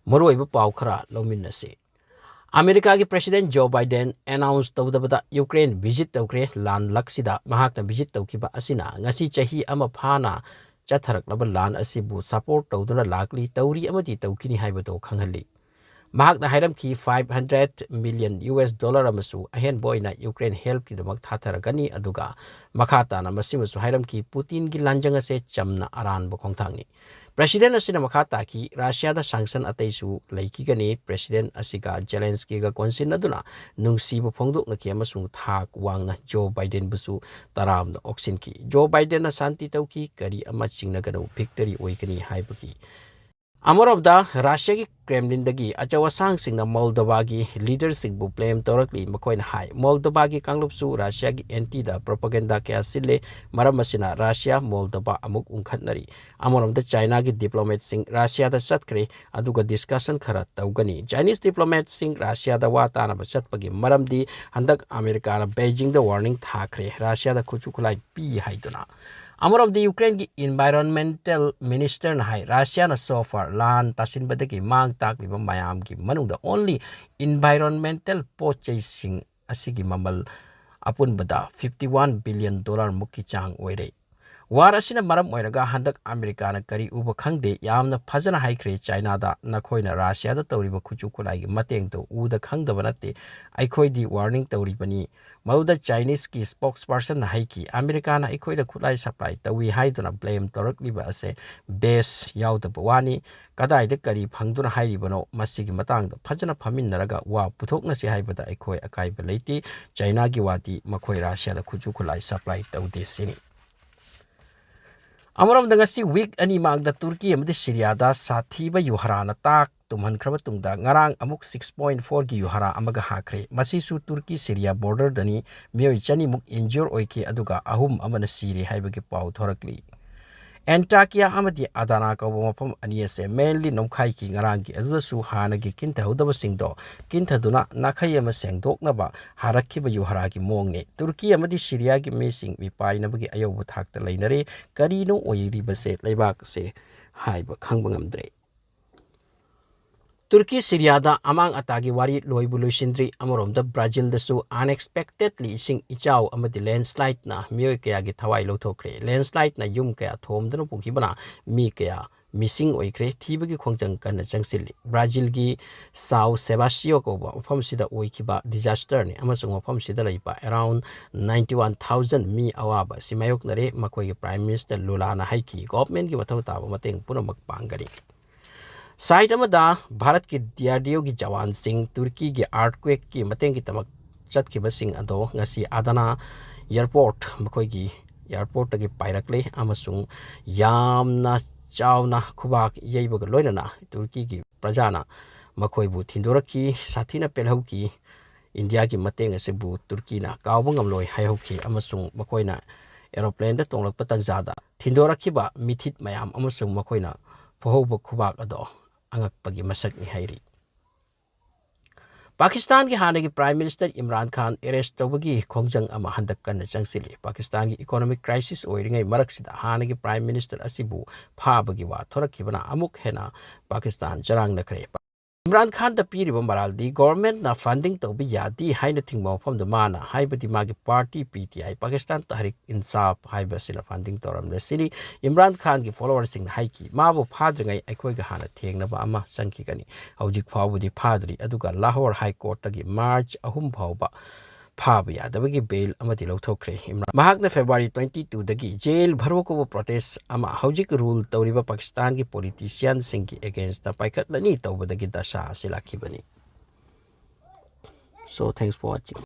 Moroiba pau khara lominase. America ki President Joe Biden announced tawdabada Ukraine visit tawkre lan laksida mahakna visit tawkiba asina ngasi chahi ama phana chatharak laba lan asibu support tawduna lakli tawri amati tawkini haibado khanghalli. Mahakna hairam ki $500 million amasu ahen boyna Ukraine help ki damak thatharagani aduga makhata na masimasu hairam ki Putin ki lanjanga se chamna aran bo khongthangni. President asina makhata ki Russia da sanction ataisu laiki gani President asika Zelensky ga konsin aduna nungsi bo phongdok na ki amasung thak wangna Joe Biden busu taram na oxin ki Joe Biden na santi tawki kari ama chingna gano victory oikani haibaki. Amorobda Russia ki Kremlin dagi achawasang sing na Moldova gi leadership bu blame torakli makoin hai Moldova gi kanglupsu Russia gi anti da propaganda kya sille maramasina Russia Moldova amuk unkhatnari amorobda China gi diplomat sing Russia da satkre aduga discussion khara tawgani Chinese diplomat sing Russia da wata na basatpagi maramdi handak America na Beijing da warning thakre Russia da khuchukulai pi haiduna Amor of the Ukraine ki environmental minister na hai Russia na so far lan tasin badaki mang takliba mayam ki manung the only environmental purchasing asigi mamal apun bada $51 billion mukki chang oire. War asina maram oiraga handak America na kari uba khangde yamna phajana haikre China da nakhoina Russia da tawriba khuchu kulai gi mateng to uda khangdaba natte aikhoi di warning tawribani Mauda Chinese ki spokesperson na haiki America na ikoi da khulai supply tawi haiduna blame torakliba ase base yaudaba wani kadai da kari phangduna hairibano masigi matang da phajana phaminaraga wa puthokna se haibada ikoi akai beleiti China gi wati makhoi Russia da khuchu khulai supply tawde sini Amaram da ngasi week ani magda Turkey amadi Syria da sathiba yuhara na tak tumhan khraba tungda ngarang amuk 6.4 gi yuhara amaga hakre masisu Turkey Syria border dani mioi chani muk injure oike aduga ahum amana siri haibagi pau thorakli Antakya amadi Adana ka mafam aniase mainly nomkhai ki ngarang gi aduda su hana gi kinta hudaba singdo kinta duna nakhai ama sengdok naba harakkiba yuhara gi mongne Turkey amadi Syria gi mesing mipai nabagi ayobu thakta leinare karino oiri base leibak se haiba khangbangam Turkey Syria da amang atagi wari loibulu sindri amorom da Brazil da su unexpectedly sing ichaw amadi landslide na miyoy kaya gi thawai lothokre landslide na yum kaya thomdana pukibana mi kaya missing oikre thibagi khongjang kana changsilli Brazil gi Sao Sebastião ko ba mafam sida oikiba disaster ni amasung mafam sida laiba around 91,000 mi awaba simayok nare makoi gi prime minister Lula na haiki government gi mathau taba mateng punamak pangari Side amada Bharat ki DRDO ki jawan sing Turkey ki earthquake ki mateng ki tamak chat ki basing ado ngasi Adana airport makoi ki airport ki pairakle amasung yamna chawna khubak yeibaga loinana Turkey ki prajana makoi bu thindoraki sathina pelhau ki India ki mateng ase bu Turkey na kawbangam loi haihau ki amasung makoina aeroplane da tonglak patang jada thindoraki ba mithit mayam amasung makoina pohoba khubak ado angakpagi masak ni hairi Pakistan ki hana ki Prime Minister Imran Khan arrest tawagi khongjang ama handak kan changsili Pakistan ki economic crisis oiringai maraksida hana ki Prime Minister asibu phabagi wa thorakibana amuk hena Pakistan jarang nakre Imran Khan da piriba maraldi government na funding to bi yadi haina thingma from the mana haibati magi party PTI Pakistan Tahrik Insaf haiba sina funding toram le siri Imran Khan ki followers sing haiki mabu phadringai aikoi ga hana thengna ba ama sangki gani hojik phawbudi phadri aduga Lahore High Court tagi March ahum phawba phaba yadabagi bail amati lauthokre Imran mahakna February 22 dagi jail bharwako protest ama hojik rule tawriba Pakistan ki politician sing ki against the paikat lani tawbadagi dasha silakibani So thanks for watching